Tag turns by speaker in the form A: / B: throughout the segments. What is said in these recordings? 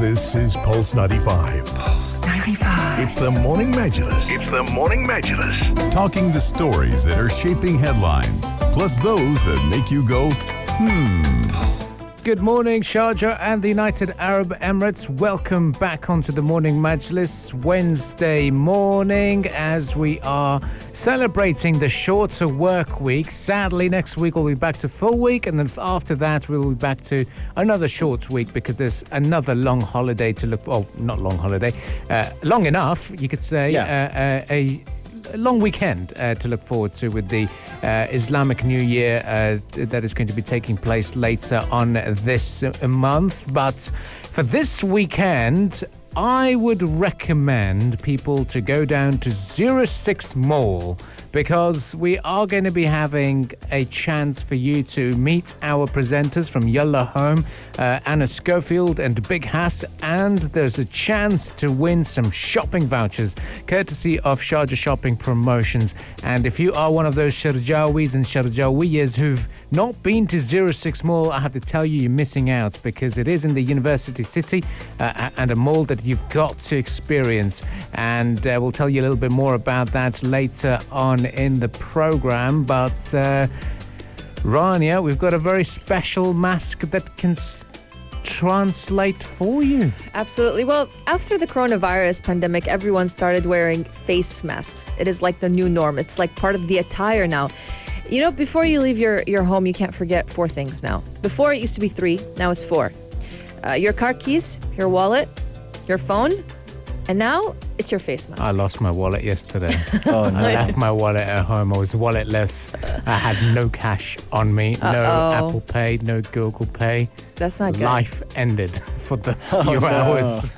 A: This is Pulse 95.
B: Pulse 95.
A: It's the Morning Majlis.
B: It's the Morning Majlis.
C: Talking the stories that are shaping headlines, plus those that make you go,
D: Good morning, Sharjah and the United Arab Emirates. Welcome back onto the Morning Majlis Wednesday morning as we are celebrating the shorter work week. Sadly, next week we'll be back to full week, and then after that we'll be back to another short week because there's another long holiday to look for. Oh, not long holiday. Long enough, you could say. A long weekend to look forward to with the Islamic New Year that is going to be taking place later on this month. But for this weekend, I would recommend people to go down to 06 Mall because we are going to be having a chance for you to meet our presenters from Yalla Home, Anna Schofield and Big Hass, and there's a chance to win some shopping vouchers courtesy of Sharjah Shopping Promotions. And if you are one of those Sharjawis and Sharjawiyas who've not been to 06 Mall, I have to tell you, you're missing out because it is in the University City and a mall that you've got to experience. And we'll tell you a little bit more about that later on in the program. But Rania, we've got a very special mask that can translate for you.
E: Absolutely. Well, after the coronavirus pandemic, everyone started wearing face masks. It is like the new norm. It's like part of the attire now. You know, before you leave your home, you can't forget 4 things now. Before it used to be 3, now it's 4. Your car keys, your wallet, your phone, and now it's your face mask.
D: I lost my wallet yesterday.
F: Oh, no.
D: I left my wallet at home. I was walletless. I had no cash on me, no Apple Pay, no Google Pay.
E: That's not good.
D: Life ended for the few hours.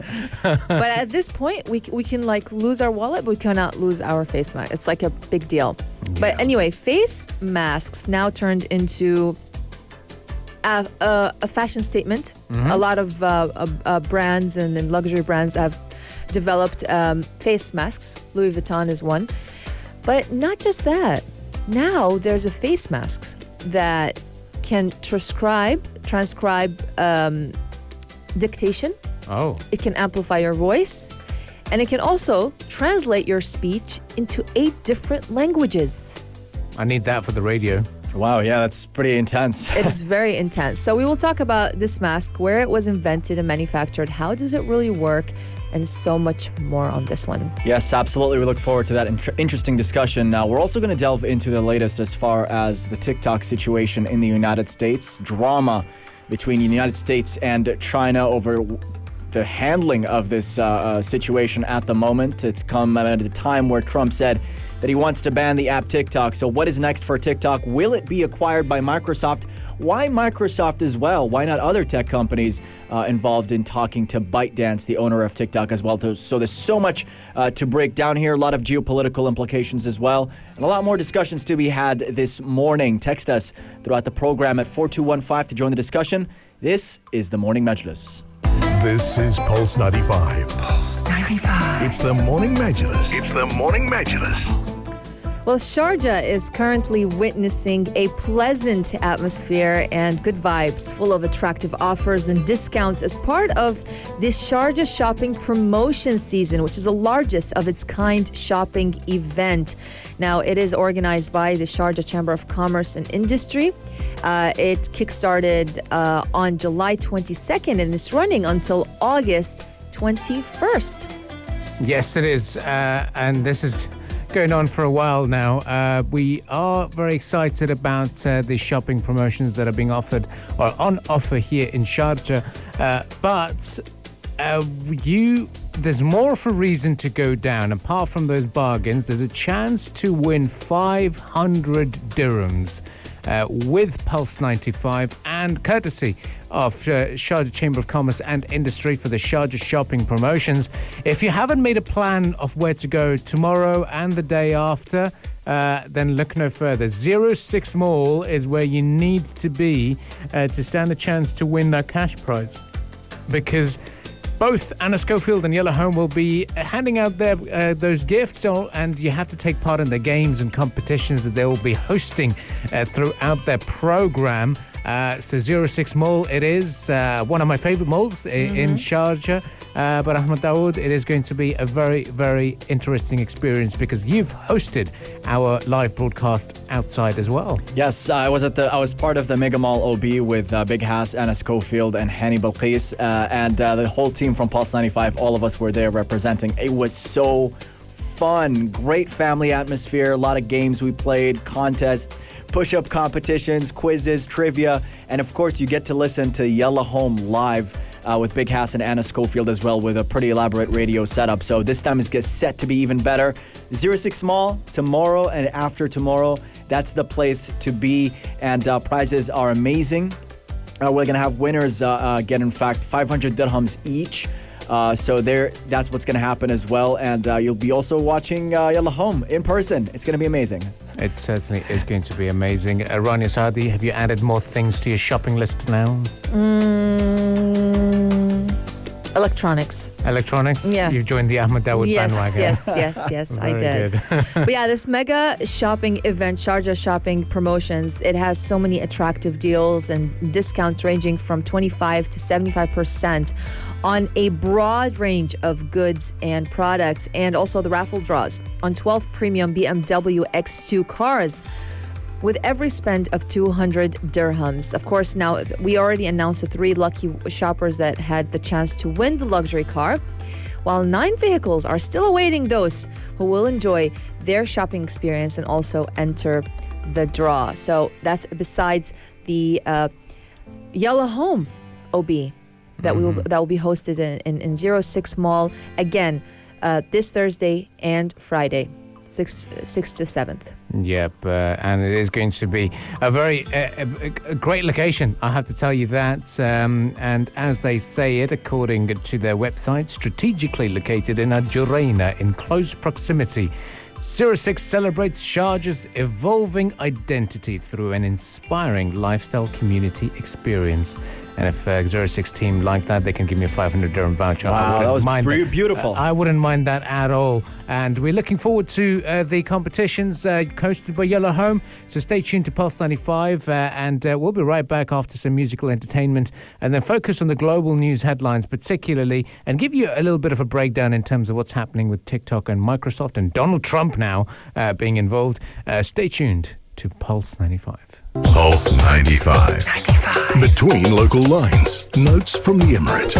E: But at this point, we can like lose our wallet, but we cannot lose our face mask. It's like a big deal. Yeah. But anyway, face masks now turned into a fashion statement. Mm-hmm. A lot of brands and luxury brands have developed face masks. Louis Vuitton is one. But not just that. Now there's a face mask that can transcribe dictation.
D: Oh.
E: It can amplify your voice. And it can also translate your speech into 8 different languages.
D: I need that for the radio.
F: Wow, yeah, that's pretty intense.
E: It is very intense. So we will talk about this mask, where it was invented and manufactured, how does it really work, and so much more on this one.
F: Yes, absolutely. We look forward to that interesting discussion. Now, we're also going to delve into the latest as far as the TikTok situation in the United States, drama between the United States and China over the handling of this situation at the moment. It's come at a time where Trump said that he wants to ban the app TikTok. So what is next for TikTok? Will it be acquired by Microsoft? Why Microsoft as well? Why not other tech companies involved in talking to ByteDance, the owner of TikTok as well? So there's so much to break down here, a lot of geopolitical implications as well, and a lot more discussions to be had this morning. Text us throughout the program at 4215 to join the discussion. This is the Morning Majlis.
A: This is Pulse 95.
B: Pulse 95.
A: It's the Morning Majlis.
B: It's the Morning Majlis.
E: Well, Sharjah is currently witnessing a pleasant atmosphere and good vibes, full of attractive offers and discounts as part of this Sharjah Shopping Promotion Season, which is the largest of its kind shopping event. Now, it is organized by the Sharjah Chamber of Commerce and Industry. It kickstarted on July 22nd and it's running until August 21st.
D: Yes, it is. And this is going on for a while now. We are very excited about the shopping promotions that are being offered or on offer here in Sharjah. But there's more of a reason to go down. Apart from those bargains, there's a chance to win 500 dirhams with Pulse 95 and courtesy of Sharjah Chamber of Commerce and Industry for the Sharjah Shopping Promotions. If you haven't made a plan of where to go tomorrow and the day after, then look no further. 06 Mall is where you need to be to stand a chance to win that cash prize. Because Both Anna Schofield and Yellow Home will be handing out those gifts, and you have to take part in the games and competitions that they will be hosting throughout their program. So 06 Mall, it is one of my favorite malls in Sharjah. But Ahmed Dawood, it is going to be a very, very interesting experience because you've hosted our live broadcast outside as well.
F: Yes, I was part of the Mega Mall OB with Big Hass, Anna Schofield, and Hani Balqis, and the whole team from Pulse 95. All of us were there representing. It was so fun, great family atmosphere, a lot of games we played, contests, push-up competitions, quizzes, trivia, and of course you get to listen to Yellow Home live with Big Hass and Anna Schofield as well, with a pretty elaborate radio setup. So this time is set to be even better. 06 Mall, tomorrow and after tomorrow, that's the place to be, and prizes are amazing. We're going to have winners get, in fact, 500 dirhams each. So that's what's going to happen as well. And you'll be also watching Yellow Home in person. It's going to be amazing.
D: It certainly is going to be amazing. Rania Saadi, have you added more things to your shopping list now?
E: Electronics.
D: Yeah. You've joined the Ahmed Dawood bandwagon.
E: Yes, I did.
D: Good.
E: But yeah, this mega shopping event, Sharjah Shopping Promotions, it has so many attractive deals and discounts ranging from 25 to 75% on a broad range of goods and products, and also the raffle draws on 12 premium BMW X2 cars with every spend of 200 dirhams. Of course, now we already announced the 3 lucky shoppers that had the chance to win the luxury car, while 9 vehicles are still awaiting those who will enjoy their shopping experience and also enter the draw. So that's besides the Yellow Home OB that will be hosted in 06 Mall again this Thursday and Friday, 6 to 7th.
D: Yep, and it is going to be a very a great location, I have to tell you that. And as they say it, according to their website, strategically located in Al-Juraina in close proximity, 06 celebrates Sharjah's evolving identity through an inspiring lifestyle community experience. And if 06 team like that, they can give me a 500 dirham voucher.
F: Wow, that was beautiful.
D: I wouldn't mind that at all. And we're looking forward to the competitions hosted by Yellow Home. So stay tuned to Pulse 95, and we'll be right back after some musical entertainment, and then focus on the global news headlines particularly, and give you a little bit of a breakdown in terms of what's happening with TikTok and Microsoft and Donald Trump now being involved. Stay tuned to Pulse 95.
A: Pulse 95. Between local lines. Notes from the Emirate.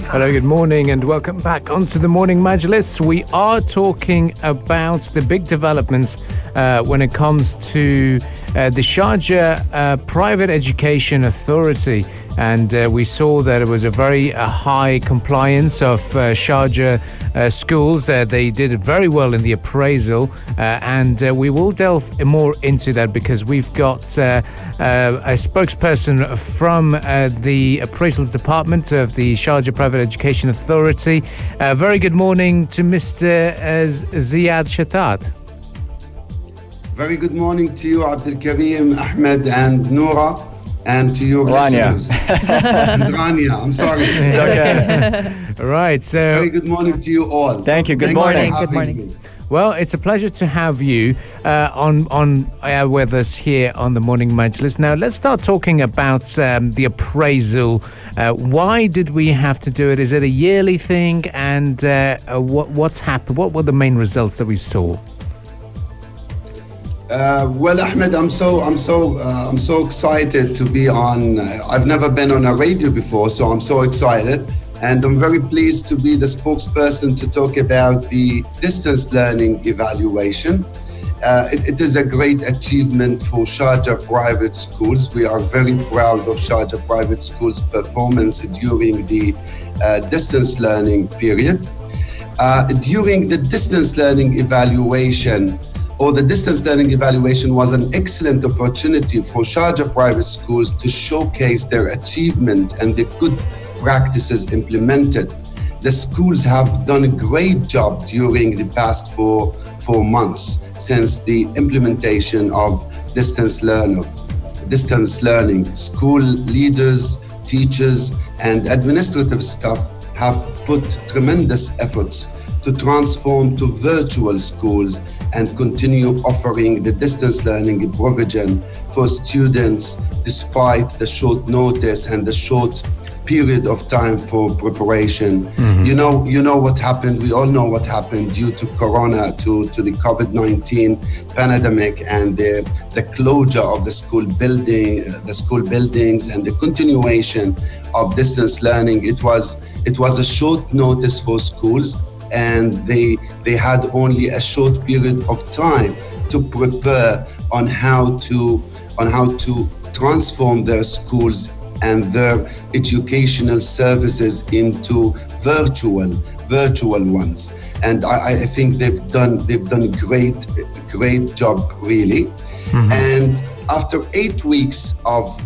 D: Hello, good morning, and welcome back onto the Morning Majlis. We are talking about the big developments when it comes to the Sharjah Private Education Authority. And we saw that it was a very high compliance of Sharjah schools. They did very well in the appraisal, and we will delve more into that because we've got a spokesperson from the appraisals department of the Sharjah Private Education Authority. Very good morning to Mr. Ziad Shatat.
G: Very good morning to you, Abdul Kareem, Ahmed, and Noura. And to your listeners. And Rania, I'm sorry.
F: It's okay.
D: Right, so...
G: Very good morning to you all.
F: Thank you. Good
G: Thanks
F: morning.
G: for
E: Good
G: having
E: morning.
G: me.
D: Well, it's a pleasure to have you with us here on the Morning Majlis. Now, let's start talking about the appraisal. Why did we have to do it? Is it a yearly thing? And what's happened? What were the main results that we saw?
G: Well, Ahmed, I'm so excited to be on. I've never been on a radio before, so I'm so excited, and I'm very pleased to be the spokesperson to talk about the distance learning evaluation. It is a great achievement for Sharjah private schools. We are very proud of Sharjah private schools' performance during the distance learning period. During the distance learning evaluation, the distance learning evaluation was an excellent opportunity for Sharjah private schools to showcase their achievement and the good practices implemented. The schools have done a great job during the past four months since the implementation of distance learning. School leaders, teachers, and administrative staff have put tremendous efforts to transform to virtual schools and continue offering the distance learning provision for students despite the short notice and the short period of time for preparation. You know what happened. We all know what happened due to Corona, to the COVID-19 pandemic, and the closure of the school buildings, and the continuation of distance learning. It was a short notice for schools, and they had only a short period of time to prepare on how to transform their schools and their educational services into virtual ones. And I think they've done great job, really. And after 8 weeks of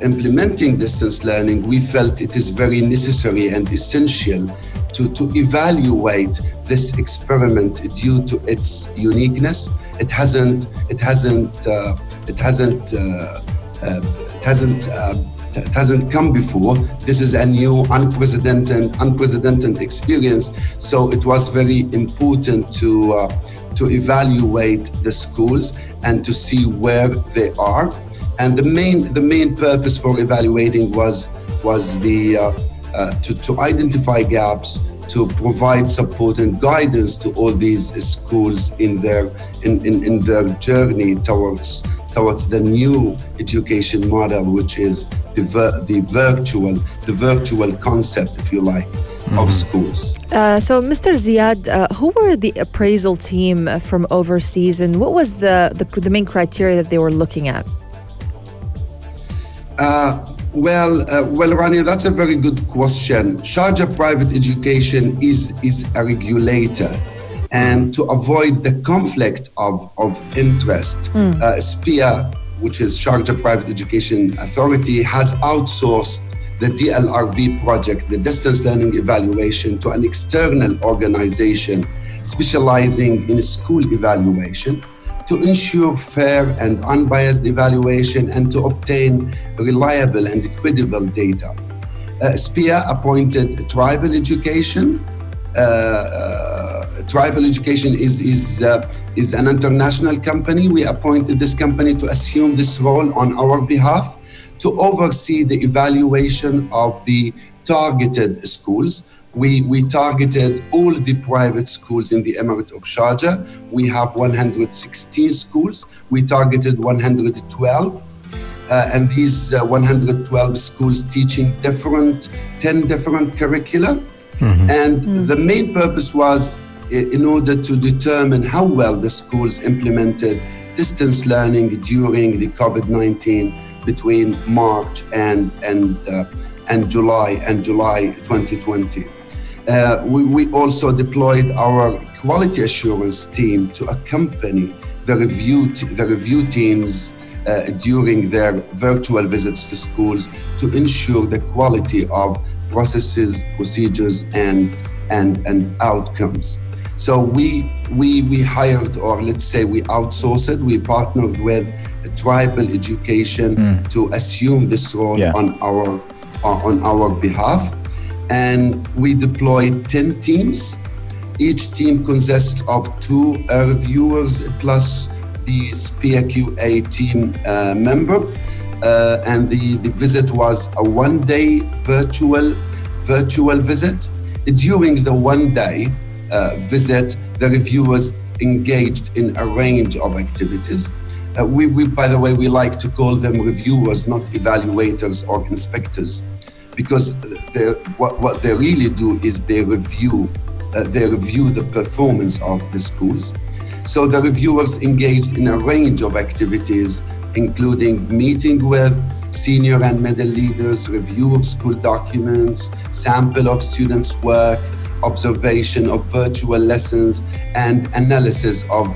G: implementing distance learning, we felt it is very necessary and essential to evaluate this experiment due to its uniqueness. It hasn't come before. This is a new, unprecedented experience. So it was very important to evaluate the schools and to see where they are. And the main purpose for evaluating was to identify gaps, to provide support and guidance to all these schools in their journey towards the new education model, which is the virtual concept, if you like, of schools.
E: So, Mr. Ziad, who were the appraisal team from overseas, and what was the main criteria that they were looking at?
G: Well, Rania, that's a very good question. Sharjah Private Education is a regulator, and to avoid the conflict of interest, SPIA, which is Sharjah Private Education Authority, has outsourced the DLRV project, the distance learning evaluation, to an external organization specializing in school evaluation, to ensure fair and unbiased evaluation and to obtain reliable and credible data. SPIA appointed Tribal Education. Tribal Education is an international company. We appointed this company to assume this role on our behalf, to oversee the evaluation of the targeted schools. We targeted all the private schools in the Emirate of Sharjah. We have 116 schools. We targeted 112. And these 112 schools teaching 10 different curricula. And the main purpose was in order to determine how well the schools implemented distance learning during the COVID-19 between March and July 2020. We also deployed our quality assurance team to accompany the review teams during their virtual visits to schools to ensure the quality of processes, procedures, and outcomes. So we hired, or let's say we outsourced it. We partnered with Tribal Education to assume this role on our behalf, and we deployed 10 teams. Each team consists of 2 reviewers plus the SPIA QA team member, and the visit was a one-day virtual visit. During the one-day visit, the reviewers engaged in a range of activities. We by the way, we like to call them reviewers, not evaluators or inspectors, because what they really do is they review the performance of the schools. So the reviewers engaged in a range of activities, including meeting with senior and middle leaders, review of school documents, sample of students' work, observation of virtual lessons, and analysis of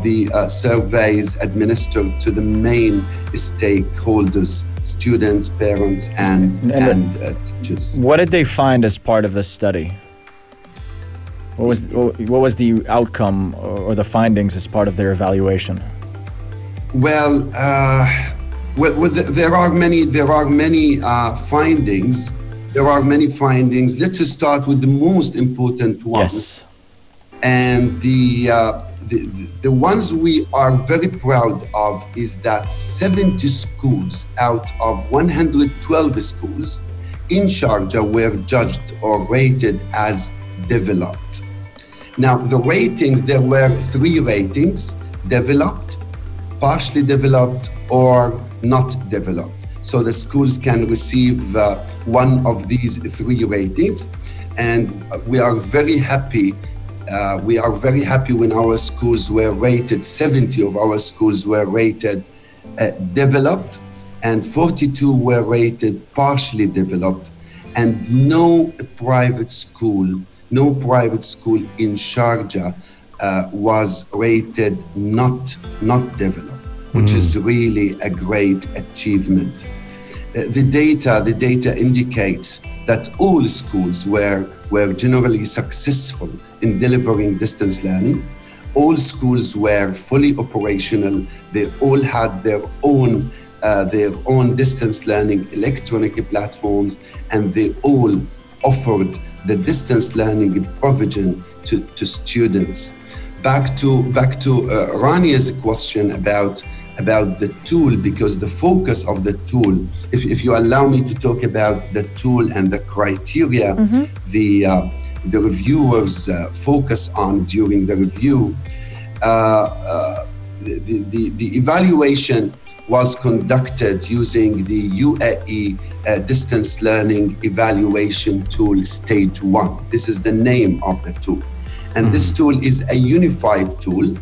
G: the surveys administered to the main stakeholders, students, parents, and teachers.
F: What did they find as part of this study? What was the outcome or the findings as part of their evaluation?
G: Well, there are many findings. there are many findings. Let's just start with the most important ones.
F: Yes.
G: And the ones we are very proud of is that 70 schools out of 112 schools in Sharjah were judged or rated as developed. Now, the ratings, there were 3 ratings: developed, partially developed, or not developed. So the schools can receive one of these 3 ratings. And we are very happy. We are very happy when our schools were rated, 70 of our schools were rated developed, and 42 were rated partially developed. And no private school in Sharjah was rated not developed, which is really a great achievement. The data indicates that all schools were generally successful in delivering distance learning. All schools were fully operational. They all had their own distance learning electronic platforms, and they all offered the distance learning provision to students. Back to Rania's question about the tool, because the focus of the tool, if you allow me to talk about the tool and the criteria, the reviewers focus on during the review, the evaluation was conducted using the UAE distance learning evaluation tool stage 1. This is the name of the tool. And this tool is a unified tool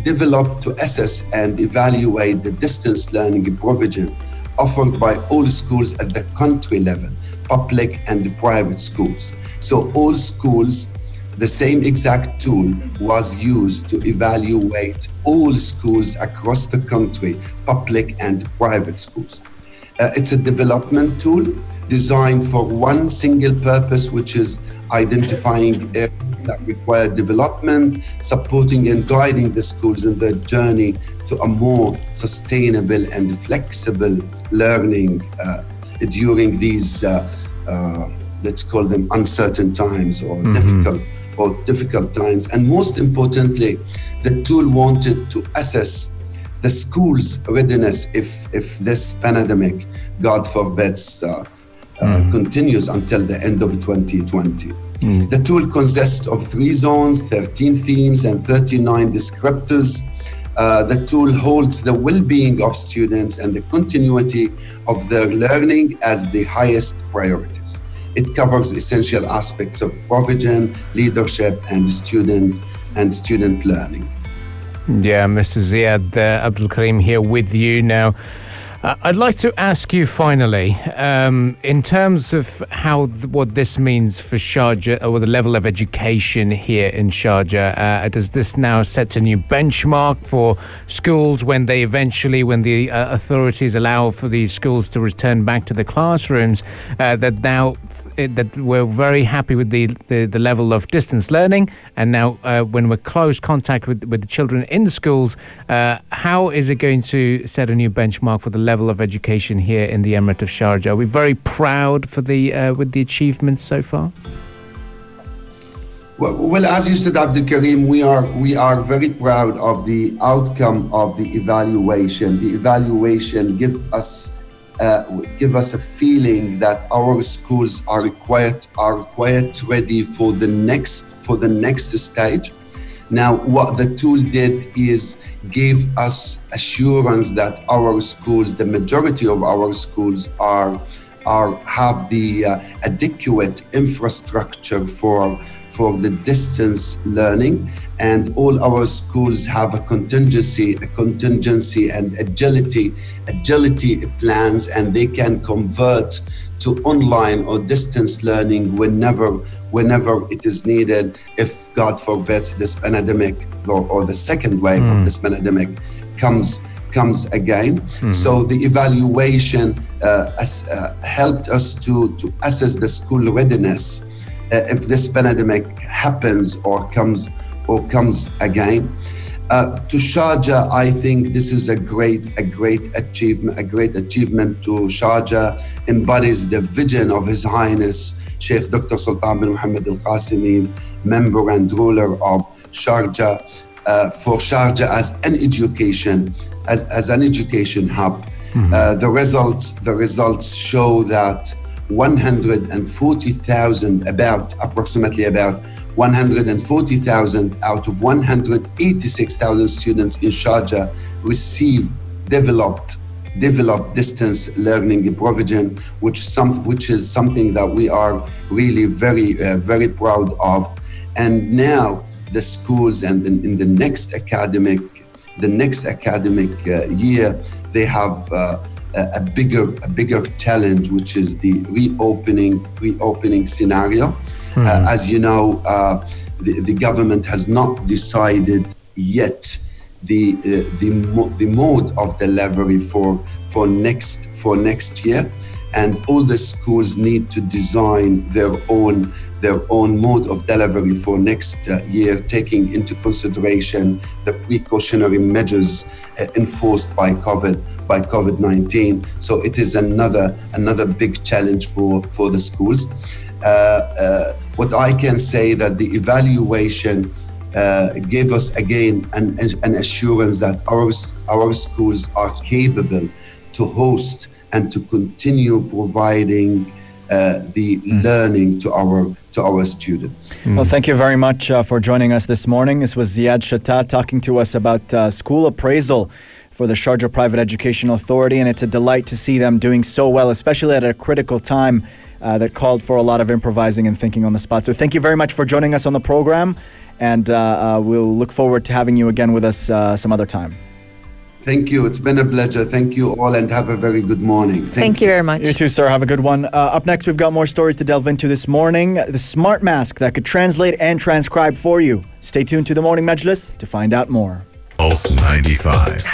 G: developed to assess and evaluate the distance learning provision offered by all schools at the country level, public and private schools. So all schools, the same exact tool was used to evaluate all schools across the country, public and private schools. It's a development tool designed for one single purpose, which is identifying areas that require development, supporting and guiding the schools in their journey to a more sustainable and flexible learning during these, let's call them uncertain times or difficult times. And most importantly, the tool wanted to assess the school's readiness if this pandemic, God forbids, continues until the end of 2020. The tool consists of 3 zones, 13 themes, and 39 descriptors. The tool holds the well-being of students and the continuity of their learning as the highest priorities. It covers essential aspects of provision, leadership, and student learning.
D: Yeah, Mr. Ziad, Abdul Karim here with you now. I'd like to ask you finally, in terms of what this means for Sharjah or the level of education here in Sharjah, does this now set a new benchmark for schools when the authorities allow for these schools to return back to the classrooms, that we're very happy with the level of distance learning, and now when we're close contact with the children in the schools, how is it going to set a new benchmark for the level of education here in the Emirate of Sharjah? Are we very proud for with the achievements so far?
G: Well, as you said, Abdul Karim, we are very proud of the outcome of the evaluation. The evaluation give us a feeling that our schools are quite ready for the next stage. Now, what the tool did is give us assurance that our schools, the majority of our schools, have the adequate infrastructure for the distance learning, and all our schools have a contingency and agility plans, and they can convert to online or distance learning whenever it is needed, if God forbids this pandemic or the second wave of this pandemic comes again. So the evaluation helped us to assess the school readiness if this pandemic happens or comes again. To Sharjah, I think this is a great achievement. A great achievement to Sharjah embodies the vision of His Highness Sheikh Dr. Sultan bin Mohammed Al Qasimi, member and ruler of Sharjah, for Sharjah as an education, as an education hub. The results show that 140,000, approximately about 140,000 out of 186,000 students in Sharjah receive developed distance learning provision, which is something that we are really very proud of. And now the schools, and in the next academic year, they have a bigger challenge, which is the reopening scenario. As you know, the government has not decided yet the mode of delivery for next year, and all the schools need to design their own mode of delivery for next year, taking into consideration the precautionary measures enforced by COVID-19. So it is another big challenge for the schools. What I can say that the evaluation gave us again an assurance that our schools are capable to host and to continue providing the learning to our students.
F: Well, thank you very much for joining us this morning. This was Ziad Shatat talking to us about school appraisal for the Sharjah Private Education Authority, and it's a delight to see them doing so well, especially at a critical time that called for a lot of improvising and thinking on the spot. So thank you very much for joining us on the program, and we'll look forward to having you again with us some other time.
G: Thank you. It's been a pleasure. Thank you all, and have a very good morning.
E: Thank you very much.
F: You too, sir. Have a good one. Up next, we've got more stories to delve into this morning. The smart mask that could translate and transcribe for you. Stay tuned to the Morning Majlis to find out more.
A: Pulse 95.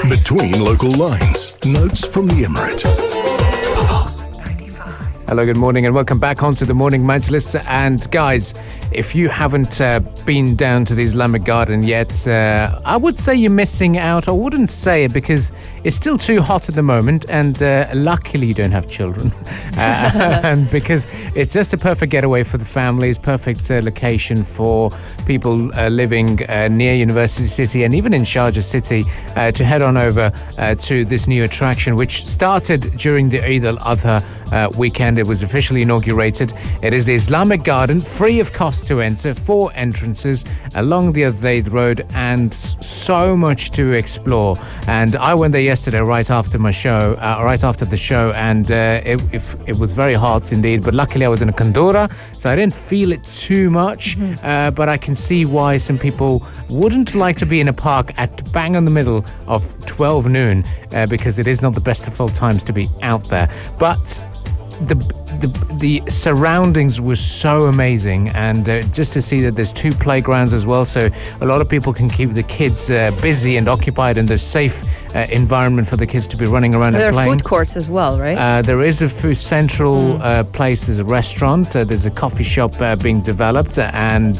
A: Between local lines. Notes from the Emirate.
D: Hello, good morning, and welcome back onto the Morning Majlis. And guys, if you haven't been down to the Islamic Garden yet, I would say you're missing out. I wouldn't say it because it's still too hot at the moment, and luckily you don't have children. And because it's just a perfect getaway for the families, perfect location for people living near University City and even in Sharjah City to head on over to this new attraction, which started during the Eid al-Adha weekend. It was officially inaugurated. It is the Islamic Garden, free of cost to enter, 4 entrances along the Ziad Road, and so much to explore. And I went there yesterday right after the show, and it was very hot indeed, but luckily I was in a kandura, so I didn't feel it too much. But I can see why some people wouldn't like to be in a park at bang in the middle of 12 noon, because it is not the best of all times to be out there. But the surroundings were so amazing, and just to see that there's 2 playgrounds as well, so a lot of people can keep the kids busy and occupied, and there's safe environment for the kids to be running around and playing.
E: There are food courts as well, right?
D: There is a food central place. There's a restaurant. There's a coffee shop being developed, and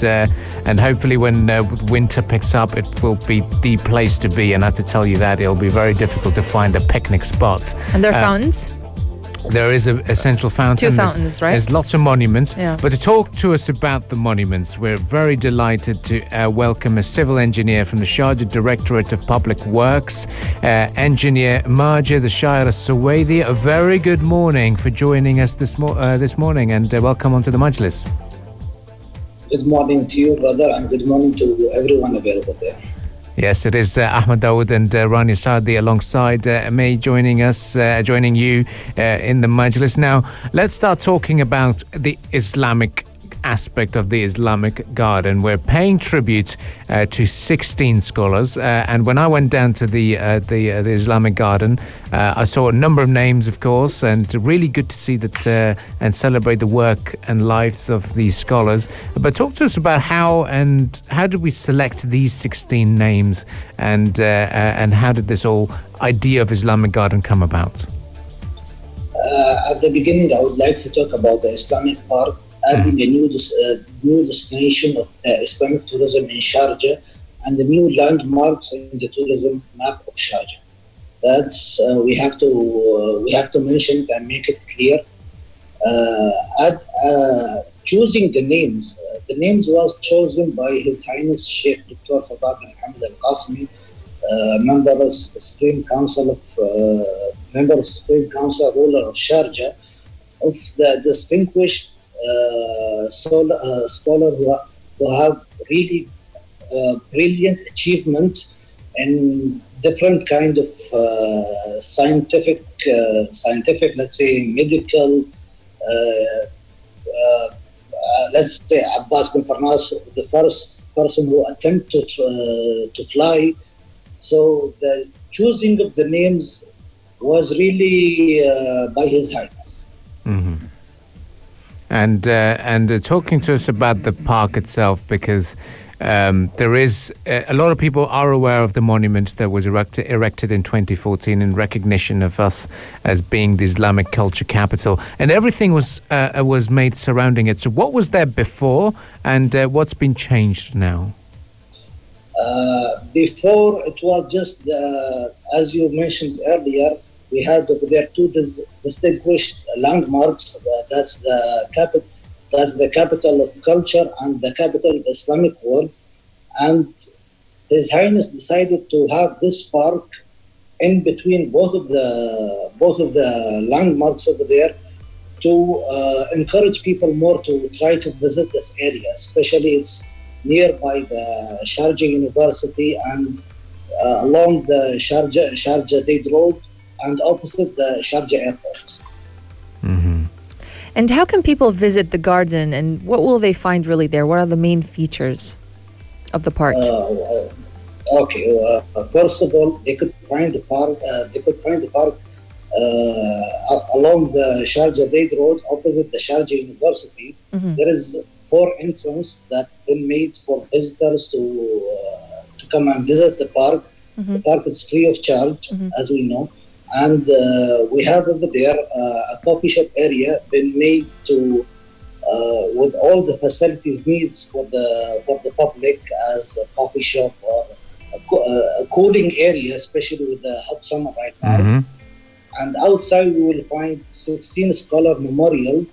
D: hopefully when winter picks up, it will be the place to be. And I have to tell you that it'll be very difficult to find a picnic spot.
E: And there are fountains?
D: There is a central fountain.
E: 2 fountains, right?
D: There's lots of monuments.
E: Yeah.
D: But to talk to us about the monuments, we're very delighted to welcome a civil engineer from the Sharjah Directorate of Public Works, Engineer Marja the Shire Suwaidi. A very good morning for joining us this morning, and welcome onto the Majlis.
H: Good morning to you, brother, and good morning to everyone available there.
D: Yes, it is Ahmed Dawood and Rani Saadi alongside me joining you in the Majlis. Now, let's start talking about the Islamic aspect of the Islamic Garden. We're paying tribute to 16 scholars, and when I went down to the Islamic Garden, I saw a number of names, of course, and really good to see that and celebrate the work and lives of these scholars. But talk to us about how did we select these 16 names, and how did this whole idea of Islamic Garden come about?
H: At the beginning, I would like to talk about the Islamic part, adding a new destination of Islamic tourism in Sharjah and the new landmarks in the tourism map of Sharjah. That's we have to mention it and make it clear. Choosing the names was chosen by His Highness Sheikh Dr. Shatat Mohammed Al Qasimi, member of Supreme Council ruler of Sharjah, of the distinguished scholar who have really brilliant achievement in different kind of scientific, let's say medical. Let's say Abbas bin Farnas, the first person who attempted to fly. So the choosing of the names was really by His Highness.
D: Mm-hmm. And talking to us about the park itself, because there is a lot of people are aware of the monument that was erected in 2014 in recognition of us as being the Islamic culture capital, and everything was made surrounding it. So what was there before, and what's been changed now?
H: Before it was just as you mentioned earlier, we had over there two distinguished landmarks. That's the capital of culture and the capital of Islamic world. And His Highness decided to have this park in between both of the landmarks over there to encourage people more to try to visit this area, especially it's nearby the Sharjah University and along the Sharjah Dade Road and opposite the Sharjah Airport.
D: Mm-hmm.
E: And how can people visit the garden, and what will they find really there? What are the main features of the park?
H: First of all, they could find the park. Along the Sharjah Dade Road, opposite the Sharjah University.
E: Mm-hmm.
H: There is 4 entrances that been made for visitors to come and visit the park.
E: Mm-hmm.
H: The park is free of charge,
E: Mm-hmm.
H: as we know. And we have over there a coffee shop area been made to with all the facilities needs for the public, as a coffee shop or a cooling area, especially with the hot summer right now.
D: Mm-hmm.
H: And outside we will find 16 scholar memorial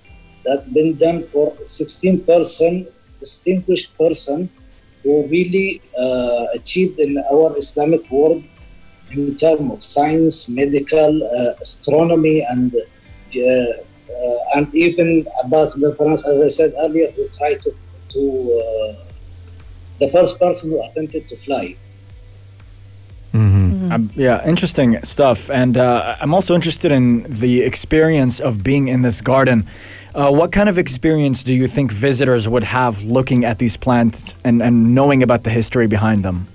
H: that been done for 16 distinguished person who really achieved in our Islamic world in terms of science, medical, astronomy, and even Abbas bin Farnas, as I said earlier, who tried to the first person who attempted to fly.
D: Mm-hmm.
F: Yeah, interesting stuff. And I'm also interested in the experience of being in this garden. What kind of experience do you think visitors would have looking at these plants and knowing about the history behind them?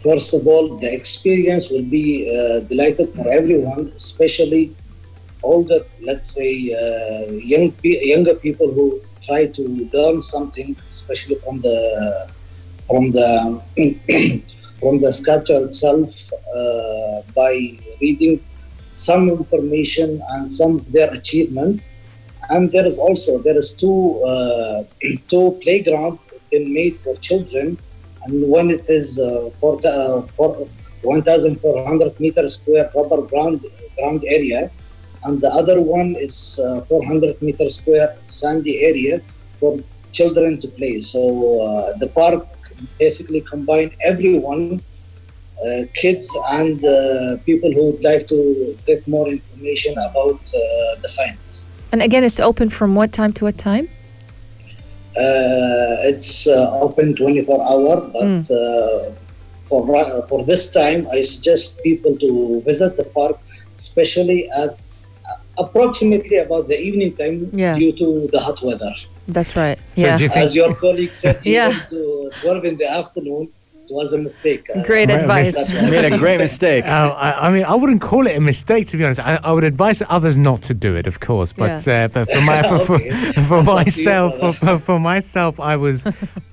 H: First of all, the experience will be delighted for everyone, especially all the, let's say, younger people who try to learn something, especially from the from the sculpture itself, by reading some information and some of their achievement. And there is two playgrounds been made for children, and one it is for 1,400 meter square rubber ground area, and the other one is 400 meter square sandy area for children to play. So the park basically combine everyone, kids and people who would like to get more information about the science.
E: And again, it's open from what time to what time?
H: It's open 24 hours, but for this time, I suggest people to visit the park, especially at approximately about the evening time, due to the hot weather.
E: That's right.
D: So
E: Yeah.
D: do you think,
H: As your colleague said, he
E: Yeah.
H: went to 12 in the afternoon to was a mistake.
E: Great advice.
F: You made a great mistake.
D: I mean, I wouldn't call it a mistake, to be honest. I would advise others not to do it, of course. But for myself, I was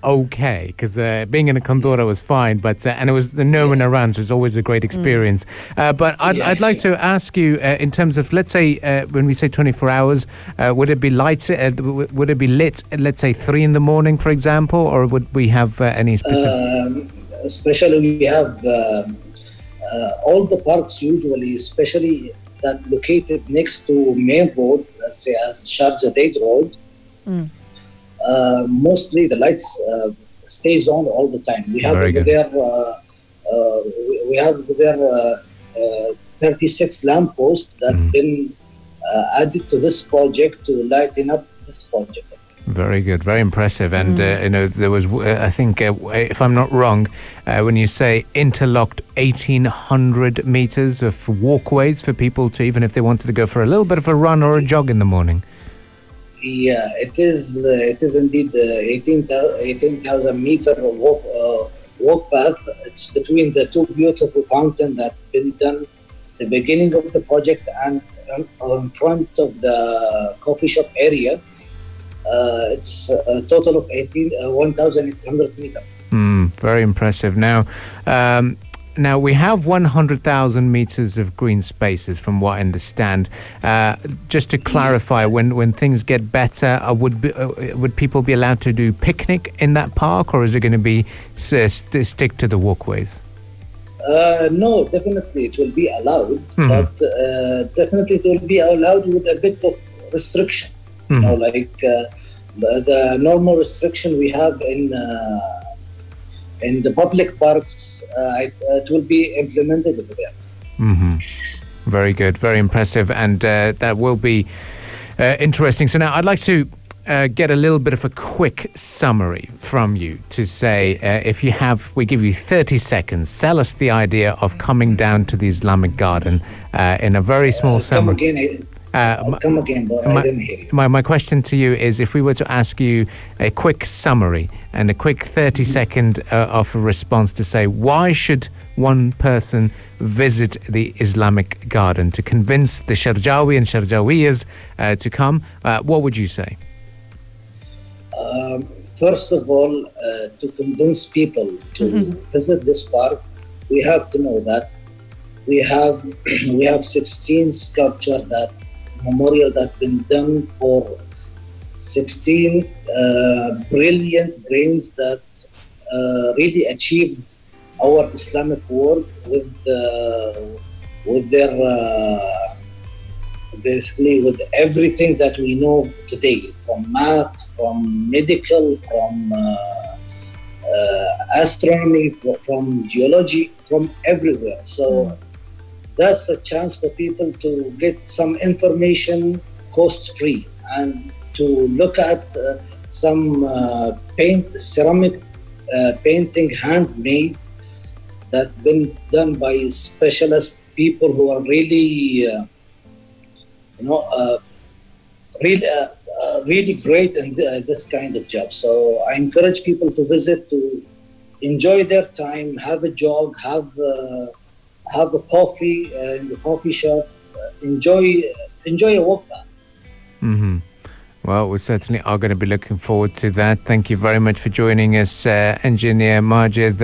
D: okay because being in a condora was fine. But and it was the no one around, so it's always a great experience. But I'd like to ask you in terms of, let's say, when we say 24 hours, would it be light? Would it be lit? Let's say 3 in the morning, for example, or would we have any specific?
H: Especially we have all the parks usually, especially that located next to main road, let's say as Sharjah Date Road. Mostly the lights stays on all the time. We have over there 36 lampposts that been added to this project to lighten up this project.
D: Very good, very impressive. And, there was, I think, if I'm not wrong, when you say interlocked 1,800 meters of walkways for people to, even if they wanted to go for a little bit of a run or a jog in the morning.
H: Yeah, it is indeed 18,000 meter walk path. It's between the two beautiful fountains that been done the beginning of the project and in front of the coffee shop area. It's a total of 1,800 meters.
D: Very impressive. Now we have 100,000 meters of green spaces, from what I understand. Just to clarify, when things get better, would people be allowed to do picnic in that park, or is it going to be stick to the walkways?
H: No, definitely it will be allowed, but definitely it will be allowed with a bit of restriction. Like the normal restriction we have in the public parks, it will be implemented over there.
D: Very good, very impressive, and that will be interesting. So now I'd like to get a little bit of a quick summary from you to say, we give you 30 seconds, sell us the idea of coming down to the Islamic Garden in a very small summary.
H: Come again, but I didn't hear you.
D: My question to you is, if we were to ask you a quick summary and a quick 30-second of a response to say, why should one person visit the Islamic Garden to convince the Sharjawi and Sharjawiyas to come, what would you say?
H: First of all, to convince people to visit this park, we have to know that we have 16 sculptures that memorial that been done for 16 brilliant brains that really achieved our Islamic world with their basically with everything that we know today, from math, from medical, from astronomy, from geology, from everywhere. So that's a chance for people to get some information cost-free and to look at some ceramic painting handmade that been done by specialist people who are really really great in this kind of job. So I encourage people to visit, to enjoy their time, have a jog, have a coffee in the coffee shop, enjoy a walk back.
D: Well, we certainly are going to be looking forward to that. Thank you very much for joining us, Engineer Majid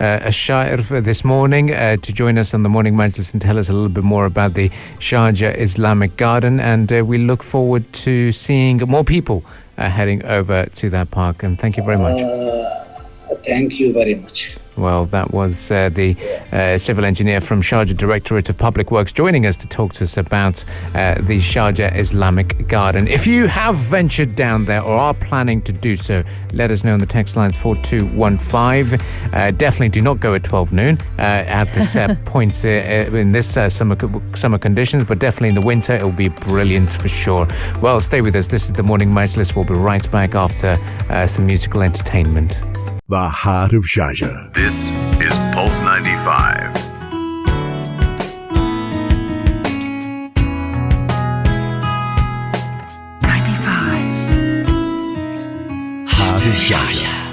D: Ashair, for this morning, to join us on the Morning Majlis and tell us a little bit more about the Sharjah Islamic Garden. And we look forward to seeing more people heading over to that park. And thank you very much.
H: Thank you very much.
D: Well, that was the civil engineer from Sharjah Directorate of Public Works joining us to talk to us about the Sharjah Islamic Garden. If you have ventured down there or are planning to do so, let us know on the text lines 4215. Definitely do not go at 12 noon at this point in this summer conditions, but definitely in the winter it will be brilliant for sure. Well, stay with us. This is the Morning Majlis. We'll be right back after some musical entertainment.
A: The heart of Sharjah.
C: This is Pulse 95.
A: Heart of Sharjah.